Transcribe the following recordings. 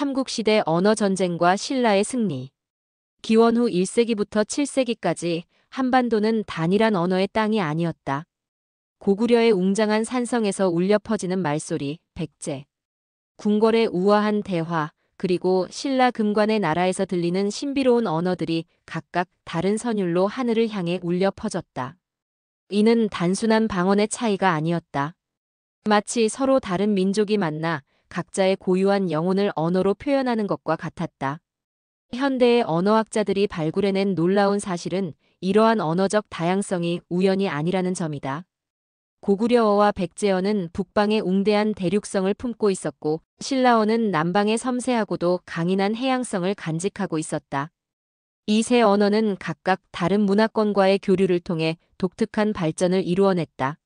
삼국시대 언어전쟁과 신라의 승리. 기원 후 1세기부터 7세기까지 한반도는 단일한 언어의 땅이 아니었다. 고구려의 웅장한 산성에서 울려 퍼지는 말소리, 백제. 궁궐의 우아한 대화, 그리고 신라 금관의 나라에서 들리는 신비로운 언어들이 각각 다른 선율로 하늘을 향해 울려 퍼졌다. 이는 단순한 방언의 차이가 아니었다. 마치 서로 다른 민족이 만나 각자의 고유한 영혼을 언어로 표현하는 것과 같았다. 현대의 언어학자들이 발굴해낸 놀라운 사실은 이러한 언어적 다양성이 우연이 아니라는 점이다. 고구려어와 백제어는 북방의 웅대한 대륙성을 품고 있었고, 신라어는 남방의 섬세하고도 강인한 해양성을 간직하고 있었다. 이 세 언어는 각각 다른 문화권과의 교류를 통해 독특한 발전을 이루어냈다.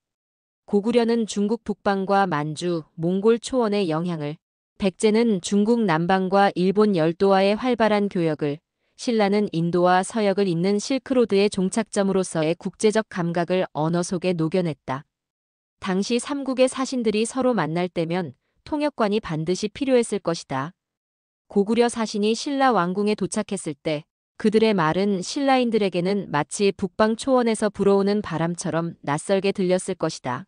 고구려는 중국 북방과 만주, 몽골 초원의 영향을, 백제는 중국 남방과 일본 열도와의 활발한 교역을, 신라는 인도와 서역을 잇는 실크로드의 종착점으로서의 국제적 감각을 언어 속에 녹여냈다. 당시 삼국의 사신들이 서로 만날 때면 통역관이 반드시 필요했을 것이다. 고구려 사신이 신라 왕궁에 도착했을 때 그들의 말은 신라인들에게는 마치 북방 초원에서 불어오는 바람처럼 낯설게 들렸을 것이다.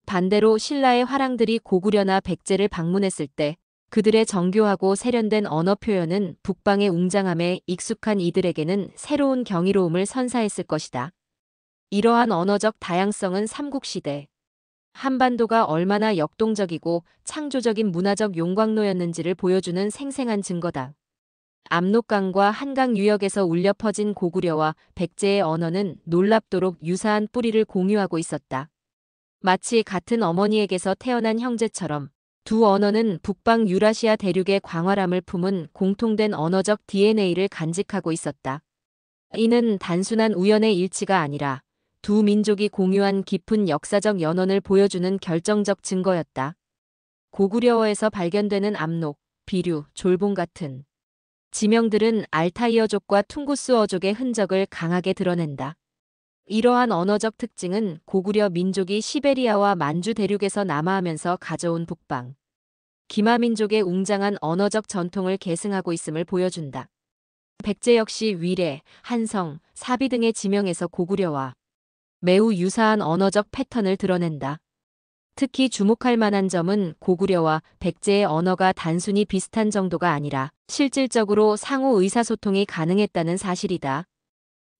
반대로 신라의 화랑들이 고구려나 백제를 방문했을 때 그들의 정교하고 세련된 언어 표현은 북방의 웅장함에 익숙한 이들에게는 새로운 경이로움을 선사했을 것이다. 이러한 언어적 다양성은 삼국시대 한반도가 얼마나 역동적이고 창조적인 문화적 용광로였는지를 보여주는 생생한 증거다. 압록강과 한강 유역에서 울려 퍼진 고구려와 백제의 언어는 놀랍도록 유사한 뿌리를 공유하고 있었다. 마치 같은 어머니에게서 태어난 형제처럼 두 언어는 북방 유라시아 대륙의 광활함을 품은 공통된 언어적 DNA를 간직하고 있었다. 이는 단순한 우연의 일치가 아니라 두 민족이 공유한 깊은 역사적 연원을 보여주는 결정적 증거였다. 고구려어에서 발견되는 압록, 비류, 졸봉 같은 지명들은 알타이어족과 퉁구스어족의 흔적을 강하게 드러낸다. 이러한 언어적 특징은 고구려 민족이 시베리아와 만주 대륙에서 남하하면서 가져온 북방, 기마 민족의 웅장한 언어적 전통을 계승하고 있음을 보여준다. 백제 역시 위례, 한성, 사비 등의 지명에서 고구려와 매우 유사한 언어적 패턴을 드러낸다. 특히 주목할 만한 점은 고구려와 백제의 언어가 단순히 비슷한 정도가 아니라 실질적으로 상호 의사소통이 가능했다는 사실이다.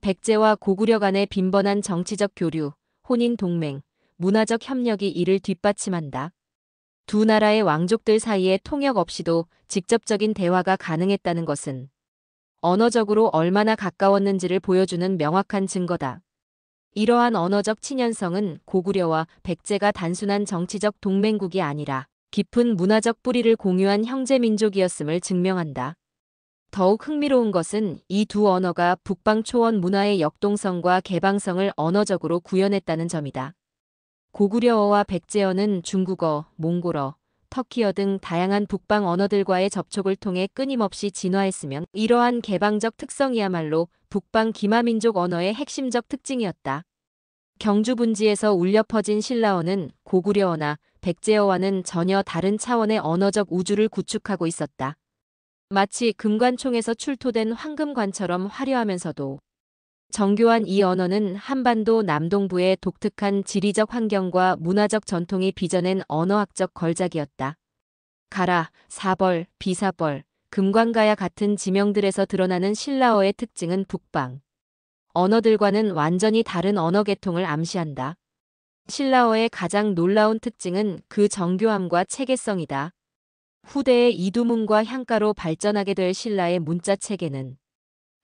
백제와 고구려 간의 빈번한 정치적 교류, 혼인 동맹, 문화적 협력이 이를 뒷받침한다. 두 나라의 왕족들 사이에 통역 없이도 직접적인 대화가 가능했다는 것은 언어적으로 얼마나 가까웠는지를 보여주는 명확한 증거다. 이러한 언어적 친연성은 고구려와 백제가 단순한 정치적 동맹국이 아니라 깊은 문화적 뿌리를 공유한 형제민족이었음을 증명한다. 더욱 흥미로운 것은 이 두 언어가 북방 초원 문화의 역동성과 개방성을 언어적으로 구현했다는 점이다. 고구려어와 백제어는 중국어, 몽골어, 터키어 등 다양한 북방 언어들과의 접촉을 통해 끊임없이 진화했으며 이러한 개방적 특성이야말로 북방 기마민족 언어의 핵심적 특징이었다. 경주 분지에서 울려 퍼진 신라어는 고구려어나 백제어와는 전혀 다른 차원의 언어적 우주를 구축하고 있었다. 마치 금관총에서 출토된 황금관처럼 화려하면서도 정교한 이 언어는 한반도 남동부의 독특한 지리적 환경과 문화적 전통이 빚어낸 언어학적 걸작이었다. 가라, 사벌, 비사벌, 금관가야 같은 지명들에서 드러나는 신라어의 특징은 북방 언어들과는 완전히 다른 언어 계통을 암시한다. 신라어의 가장 놀라운 특징은 그 정교함과 체계성이다. 후대의 이두문과 향가로 발전하게 될 신라의 문자 체계는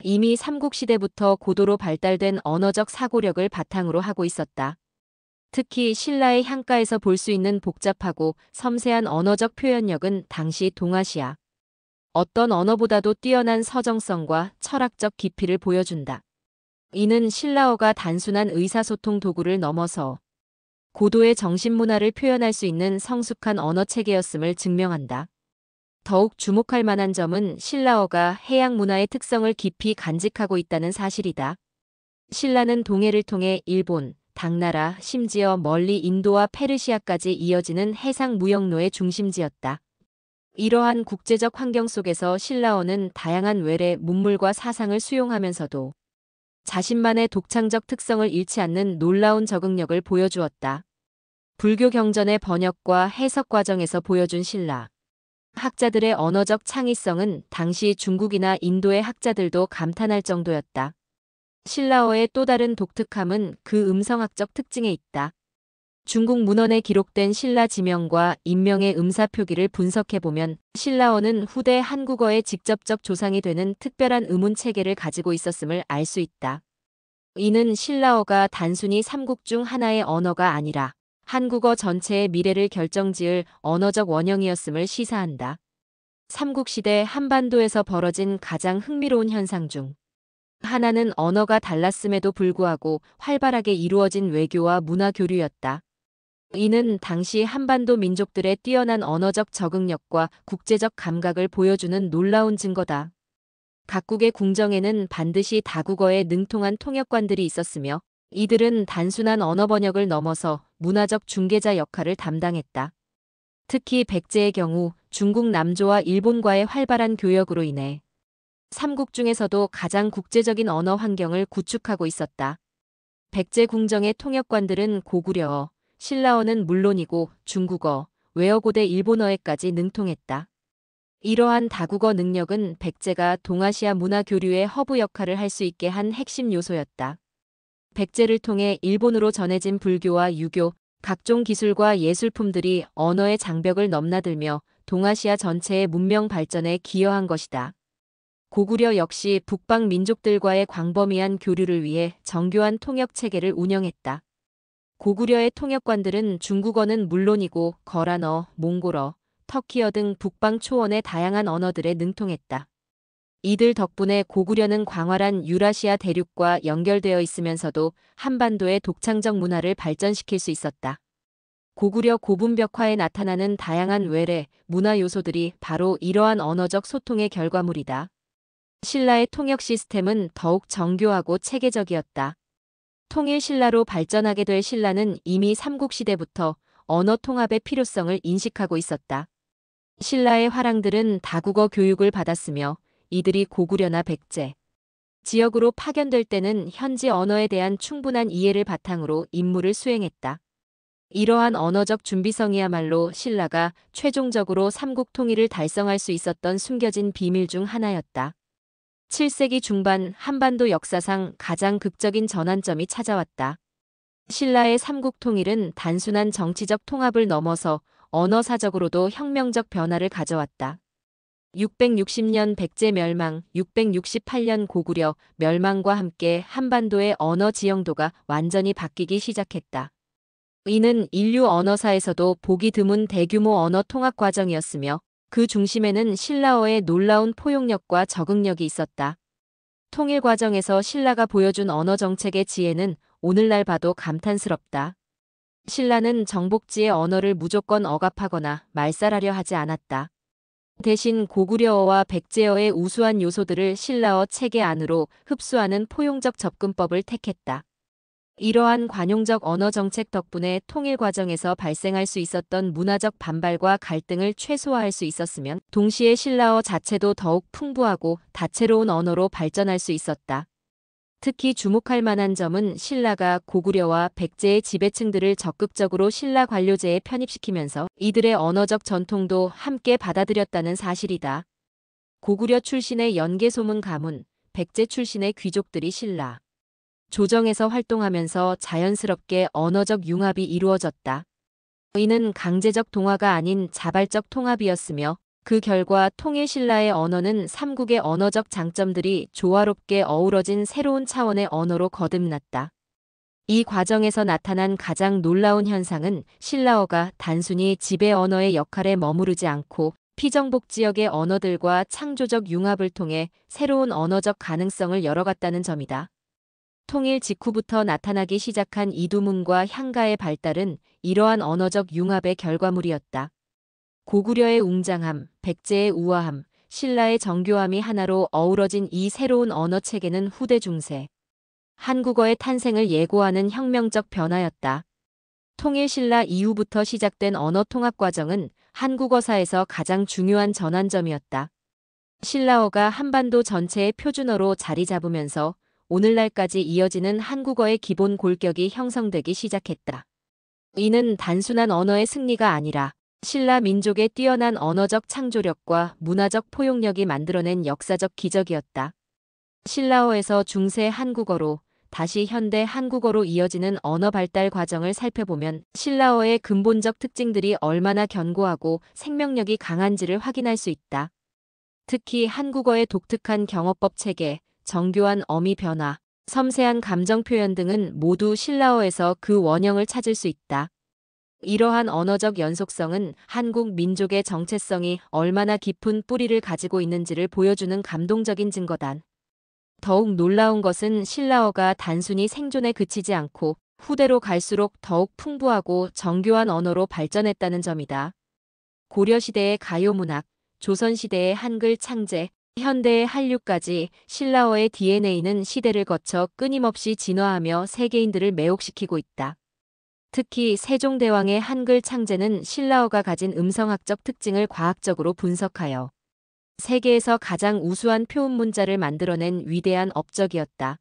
이미 삼국시대부터 고도로 발달된 언어적 사고력을 바탕으로 하고 있었다. 특히 신라의 향가에서 볼 수 있는 복잡하고 섬세한 언어적 표현력은 당시 동아시아 어떤 언어보다도 뛰어난 서정성과 철학적 깊이를 보여준다. 이는 신라어가 단순한 의사소통 도구를 넘어서 고도의 정신문화를 표현할 수 있는 성숙한 언어체계였음을 증명한다. 더욱 주목할 만한 점은 신라어가 해양 문화의 특성을 깊이 간직하고 있다는 사실이다. 신라는 동해를 통해 일본, 당나라, 심지어 멀리 인도와 페르시아까지 이어지는 해상 무역로의 중심지였다. 이러한 국제적 환경 속에서 신라어는 다양한 외래 문물과 사상을 수용하면서도 자신만의 독창적 특성을 잃지 않는 놀라운 적응력을 보여주었다. 불교 경전의 번역과 해석 과정에서 보여준 신라 학자들의 언어적 창의성은 당시 중국이나 인도의 학자들도 감탄할 정도였다. 신라어의 또 다른 독특함은 그 음성학적 특징에 있다. 중국 문헌에 기록된 신라 지명과 인명의 음사 표기를 분석해보면 신라어는 후대 한국어의 직접적 조상이 되는 특별한 음운 체계를 가지고 있었음을 알 수 있다. 이는 신라어가 단순히 삼국 중 하나의 언어가 아니라 한국어 전체의 미래를 결정지을 언어적 원형이었음을 시사한다. 삼국시대 한반도에서 벌어진 가장 흥미로운 현상 중 하나는 언어가 달랐음에도 불구하고 활발하게 이루어진 외교와 문화 교류였다. 이는 당시 한반도 민족들의 뛰어난 언어적 적응력과 국제적 감각을 보여주는 놀라운 증거다. 각국의 궁정에는 반드시 다국어에 능통한 통역관들이 있었으며 이들은 단순한 언어 번역을 넘어서 문화적 중개자 역할을 담당했다. 특히 백제의 경우 중국 남조와 일본과의 활발한 교역으로 인해 삼국 중에서도 가장 국제적인 언어 환경을 구축하고 있었다. 백제 궁정의 통역관들은 고구려어, 신라어는 물론이고 중국어, 외어고대 일본어에까지 능통했다. 이러한 다국어 능력은 백제가 동아시아 문화 교류의 허브 역할을 할 수 있게 한 핵심 요소였다. 백제를 통해 일본으로 전해진 불교와 유교, 각종 기술과 예술품들이 언어의 장벽을 넘나들며 동아시아 전체의 문명 발전에 기여한 것이다. 고구려 역시 북방 민족들과의 광범위한 교류를 위해 정교한 통역 체계를 운영했다. 고구려의 통역관들은 중국어는 물론이고 거란어, 몽골어, 터키어 등 북방 초원의 다양한 언어들에 능통했다. 이들 덕분에 고구려는 광활한 유라시아 대륙과 연결되어 있으면서도 한반도의 독창적 문화를 발전시킬 수 있었다. 고구려 고분벽화에 나타나는 다양한 외래, 문화 요소들이 바로 이러한 언어적 소통의 결과물이다. 신라의 통역 시스템은 더욱 정교하고 체계적이었다. 통일 신라로 발전하게 될 신라는 이미 삼국시대부터 언어 통합의 필요성을 인식하고 있었다. 신라의 화랑들은 다국어 교육을 받았으며 이들이 고구려나 백제 지역으로 파견될 때는 현지 언어에 대한 충분한 이해를 바탕으로 임무를 수행했다. 이러한 언어적 준비성이야말로 신라가 최종적으로 삼국 통일을 달성할 수 있었던 숨겨진 비밀 중 하나였다. 7세기 중반 한반도 역사상 가장 극적인 전환점이 찾아왔다. 신라의 삼국 통일은 단순한 정치적 통합을 넘어서 언어사적으로도 혁명적 변화를 가져왔다. 660년 백제 멸망, 668년 고구려 멸망과 함께 한반도의 언어 지형도가 완전히 바뀌기 시작했다. 이는 인류 언어사에서도 보기 드문 대규모 언어 통합 과정이었으며 그 중심에는 신라어의 놀라운 포용력과 적응력이 있었다. 통일 과정에서 신라가 보여준 언어 정책의 지혜는 오늘날 봐도 감탄스럽다. 신라는 정복지의 언어를 무조건 억압하거나 말살하려 하지 않았다. 대신 고구려어와 백제어의 우수한 요소들을 신라어 체계 안으로 흡수하는 포용적 접근법을 택했다. 이러한 관용적 언어 정책 덕분에 통일 과정에서 발생할 수 있었던 문화적 반발과 갈등을 최소화할 수 있었으면 동시에 신라어 자체도 더욱 풍부하고 다채로운 언어로 발전할 수 있었다. 특히 주목할 만한 점은 신라가 고구려와 백제의 지배층들을 적극적으로 신라 관료제에 편입시키면서 이들의 언어적 전통도 함께 받아들였다는 사실이다. 고구려 출신의 연개소문 가문, 백제 출신의 귀족들이 신라 조정에서 활동하면서 자연스럽게 언어적 융합이 이루어졌다. 이는 강제적 동화가 아닌 자발적 통합이었으며 그 결과 통일 신라의 언어는 삼국의 언어적 장점들이 조화롭게 어우러진 새로운 차원의 언어로 거듭났다. 이 과정에서 나타난 가장 놀라운 현상은 신라어가 단순히 지배 언어의 역할에 머무르지 않고 피정복 지역의 언어들과 창조적 융합을 통해 새로운 언어적 가능성을 열어갔다는 점이다. 통일 직후부터 나타나기 시작한 이두문과 향가의 발달은 이러한 언어적 융합의 결과물이었다. 고구려의 웅장함, 백제의 우아함, 신라의 정교함이 하나로 어우러진 이 새로운 언어 체계는 후대 중세 한국어의 탄생을 예고하는 혁명적 변화였다. 통일 신라 이후부터 시작된 언어 통합 과정은 한국어사에서 가장 중요한 전환점이었다. 신라어가 한반도 전체의 표준어로 자리 잡으면서 오늘날까지 이어지는 한국어의 기본 골격이 형성되기 시작했다. 이는 단순한 언어의 승리가 아니라 신라 민족의 뛰어난 언어적 창조력과 문화적 포용력이 만들어낸 역사적 기적이었다. 신라어에서 중세 한국어로 다시 현대 한국어로 이어지는 언어 발달 과정을 살펴보면 신라어의 근본적 특징들이 얼마나 견고하고 생명력이 강한지를 확인할 수 있다. 특히 한국어의 독특한 경어법 체계, 정교한 어미 변화, 섬세한 감정 표현 등은 모두 신라어에서 그 원형을 찾을 수 있다. 이러한 언어적 연속성은 한국 민족의 정체성이 얼마나 깊은 뿌리를 가지고 있는지를 보여주는 감동적인 증거다. 더욱 놀라운 것은 신라어가 단순히 생존에 그치지 않고 후대로 갈수록 더욱 풍부하고 정교한 언어로 발전했다는 점이다. 고려시대의 가요문학, 조선시대의 한글 창제, 현대의 한류까지 신라어의 DNA는 시대를 거쳐 끊임없이 진화하며 세계인들을 매혹시키고 있다. 특히 세종대왕의 한글 창제는 신라어가 가진 음성학적 특징을 과학적으로 분석하여 세계에서 가장 우수한 표음 문자를 만들어낸 위대한 업적이었다.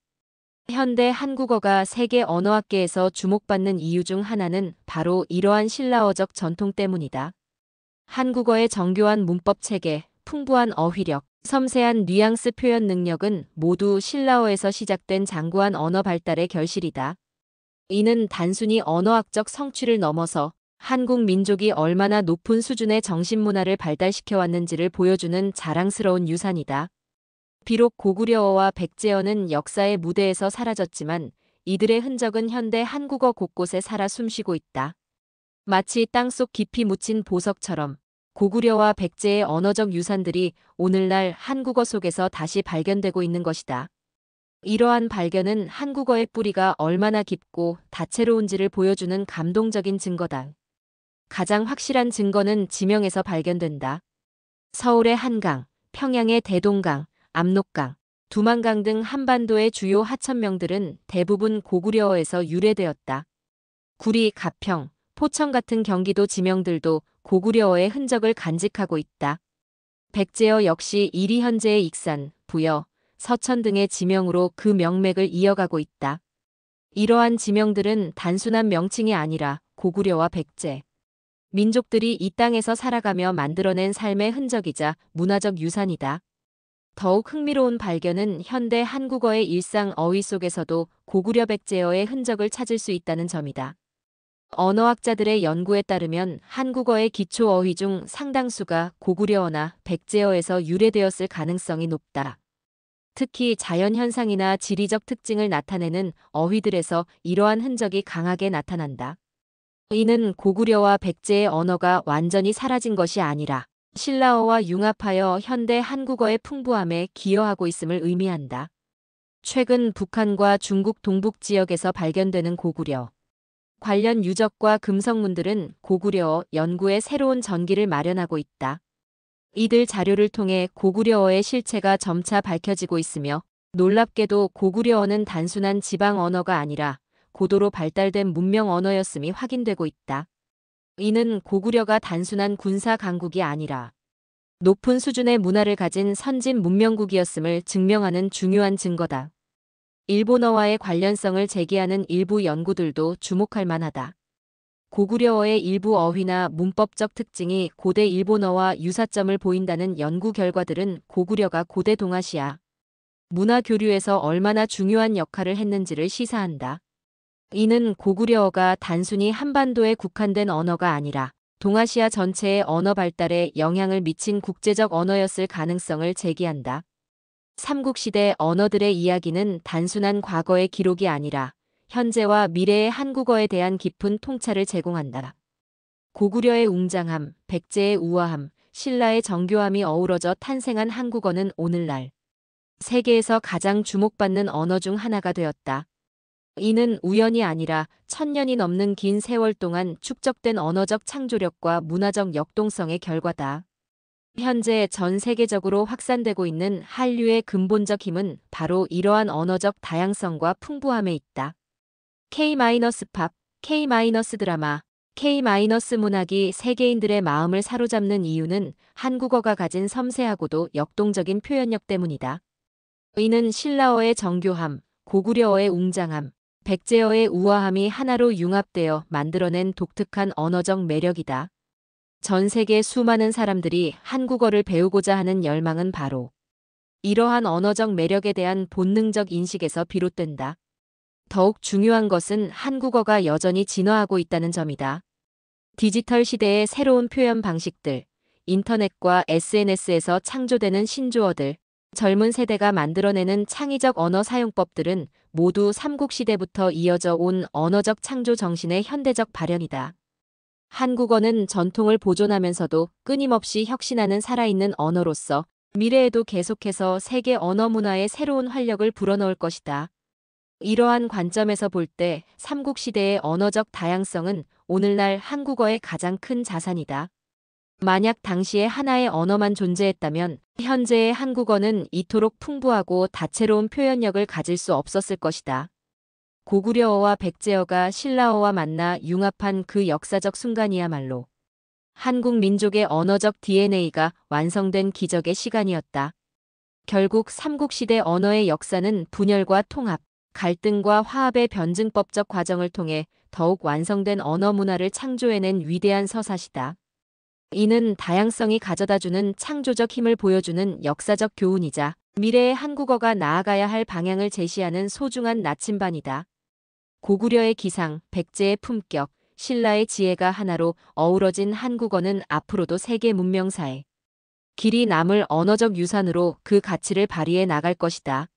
현대 한국어가 세계 언어학계에서 주목받는 이유 중 하나는 바로 이러한 신라어적 전통 때문이다. 한국어의 정교한 문법 체계, 풍부한 어휘력, 섬세한 뉘앙스 표현 능력은 모두 신라어에서 시작된 장구한 언어 발달의 결실이다. 이는 단순히 언어학적 성취를 넘어서 한국 민족이 얼마나 높은 수준의 정신문화를 발달시켜 왔는지를 보여주는 자랑스러운 유산이다. 비록 고구려어와 백제어는 역사의 무대에서 사라졌지만 이들의 흔적은 현대 한국어 곳곳에 살아 숨쉬고 있다. 마치 땅속 깊이 묻힌 보석처럼 고구려와 백제의 언어적 유산들이 오늘날 한국어 속에서 다시 발견되고 있는 것이다. 이러한 발견은 한국어의 뿌리가 얼마나 깊고 다채로운지를 보여주는 감동적인 증거다. 가장 확실한 증거는 지명에서 발견된다. 서울의 한강, 평양의 대동강, 압록강, 두만강 등 한반도의 주요 하천명들은 대부분 고구려어에서 유래되었다. 구리, 가평, 포청 같은 경기도 지명들도 고구려어의 흔적을 간직하고 있다. 백제어 역시 이리 현재의 익산, 부여, 서천 등의 지명으로 그 명맥을 이어가고 있다. 이러한 지명들은 단순한 명칭이 아니라 고구려와 백제 민족들이 이 땅에서 살아가며 만들어낸 삶의 흔적이자 문화적 유산이다. 더욱 흥미로운 발견은 현대 한국어의 일상 어휘 속에서도 고구려 백제어의 흔적을 찾을 수 있다는 점이다. 언어학자들의 연구에 따르면 한국어의 기초 어휘 중 상당수가 고구려어나 백제어에서 유래되었을 가능성이 높다. 특히 자연현상이나 지리적 특징을 나타내는 어휘들에서 이러한 흔적이 강하게 나타난다. 이는 고구려와 백제의 언어가 완전히 사라진 것이 아니라 신라어와 융합하여 현대 한국어의 풍부함에 기여하고 있음을 의미한다. 최근 북한과 중국 동북 지역에서 발견되는 고구려 관련 유적과 금성문들은 고구려어 연구에 새로운 전기를 마련하고 있다. 이들 자료를 통해 고구려어의 실체가 점차 밝혀지고 있으며 놀랍게도 고구려어는 단순한 지방 언어가 아니라 고도로 발달된 문명 언어였음이 확인되고 있다. 이는 고구려가 단순한 군사 강국이 아니라 높은 수준의 문화를 가진 선진 문명국이었음을 증명하는 중요한 증거다. 일본어와의 관련성을 제기하는 일부 연구들도 주목할 만하다. 고구려어의 일부 어휘나 문법적 특징이 고대 일본어와 유사점을 보인다는 연구 결과들은 고구려가 고대 동아시아 문화 교류에서 얼마나 중요한 역할을 했는지를 시사한다. 이는 고구려어가 단순히 한반도에 국한된 언어가 아니라 동아시아 전체의 언어 발달에 영향을 미친 국제적 언어였을 가능성을 제기한다. 삼국시대 언어들의 이야기는 단순한 과거의 기록이 아니라 현재와 미래의 한국어에 대한 깊은 통찰을 제공한다. 고구려의 웅장함, 백제의 우아함, 신라의 정교함이 어우러져 탄생한 한국어는 오늘날 세계에서 가장 주목받는 언어 중 하나가 되었다. 이는 우연이 아니라 1000년이 넘는 긴 세월 동안 축적된 언어적 창조력과 문화적 역동성의 결과다. 현재 전 세계적으로 확산되고 있는 한류의 근본적 힘은 바로 이러한 언어적 다양성과 풍부함에 있다. K-팝, K-드라마, K-문학이 세계인들의 마음을 사로잡는 이유는 한국어가 가진 섬세하고도 역동적인 표현력 때문이다. 이는 신라어의 정교함, 고구려어의 웅장함, 백제어의 우아함이 하나로 융합되어 만들어낸 독특한 언어적 매력이다. 전 세계 수많은 사람들이 한국어를 배우고자 하는 열망은 바로 이러한 언어적 매력에 대한 본능적 인식에서 비롯된다. 더욱 중요한 것은 한국어가 여전히 진화하고 있다는 점이다. 디지털 시대의 새로운 표현 방식들, 인터넷과 SNS에서 창조되는 신조어들, 젊은 세대가 만들어내는 창의적 언어 사용법들은 모두 삼국시대부터 이어져 온 언어적 창조 정신의 현대적 발현이다. 한국어는 전통을 보존하면서도 끊임없이 혁신하는 살아있는 언어로서 미래에도 계속해서 세계 언어 문화의 새로운 활력을 불어넣을 것이다. 이러한 관점에서 볼 때 삼국시대의 언어적 다양성은 오늘날 한국어의 가장 큰 자산이다. 만약 당시에 하나의 언어만 존재했다면 현재의 한국어는 이토록 풍부하고 다채로운 표현력을 가질 수 없었을 것이다. 고구려어와 백제어가 신라어와 만나 융합한 그 역사적 순간이야말로 한국 민족의 언어적 DNA가 완성된 기적의 시간이었다. 결국 삼국시대 언어의 역사는 분열과 통합, 갈등과 화합의 변증법적 과정을 통해 더욱 완성된 언어 문화를 창조해낸 위대한 서사시다. 이는 다양성이 가져다주는 창조적 힘을 보여주는 역사적 교훈이자 미래의 한국어가 나아가야 할 방향을 제시하는 소중한 나침반이다. 고구려의 기상, 백제의 품격, 신라의 지혜가 하나로 어우러진 한국어는 앞으로도 세계 문명사에 길이 남을 언어적 유산으로 그 가치를 발휘해 나갈 것이다.